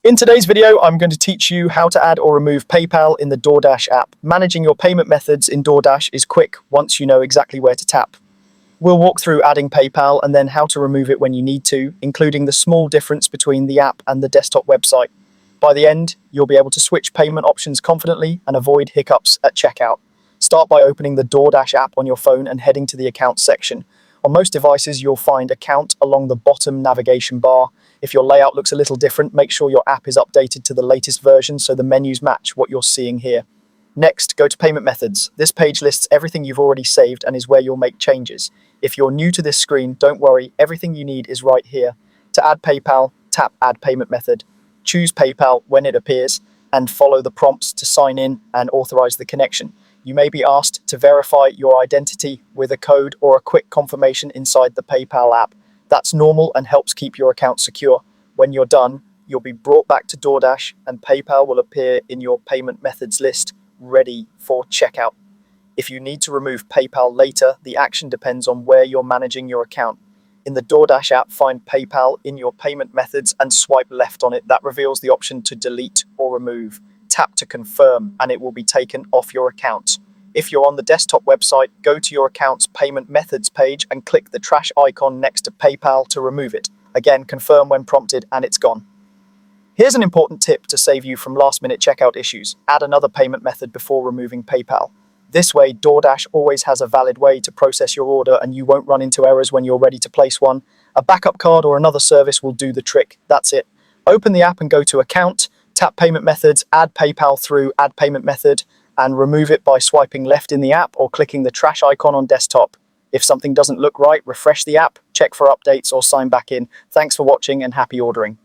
In today's video, I'm going to teach you how to add or remove PayPal in the Doordash app. Managing your payment methods in Doordash is quick once you know exactly where to tap. We'll walk through adding PayPal and then how to remove it when you need to, including the small difference between the app and the desktop website. By the end, you'll be able to switch payment options confidently and avoid hiccups at checkout. Start by opening the Doordash app on your phone and heading to the Accounts section. On most devices, you'll find Account along the bottom navigation bar. If your layout looks a little different, make sure your app is updated to the latest version so the menus match what you're seeing here. Next, go to Payment Methods. This page lists everything you've already saved and is where you'll make changes. If you're new to this screen, don't worry, everything you need is right here. To add PayPal, tap Add Payment Method. Choose PayPal when it appears and follow the prompts to sign in and authorize the connection. You may be asked to verify your identity with a code or a quick confirmation inside the PayPal app. That's normal and helps keep your account secure. When you're done, you'll be brought back to Doordash and PayPal will appear in your payment methods list, ready for checkout. If you need to remove PayPal later, the action depends on where you're managing your account. In the Doordash app, find PayPal in your payment methods and swipe left on it. That reveals the option to delete or remove. Tap to confirm and it will be taken off your account. If you're on the desktop website, go to your account's payment methods page and click the trash icon next to PayPal to remove it. Again, confirm when prompted and it's gone. Here's an important tip to save you from last-minute checkout issues. Add another payment method before removing PayPal. This way, Doordash always has a valid way to process your order and you won't run into errors when you're ready to place one. A backup card or another service will do the trick. That's it. Open the app and go to Account, tap Payment Methods, add PayPal through Add Payment Method, and remove it by swiping left in the app or clicking the trash icon on desktop. If something doesn't look right, refresh the app, check for updates, or sign back in. Thanks for watching and happy ordering.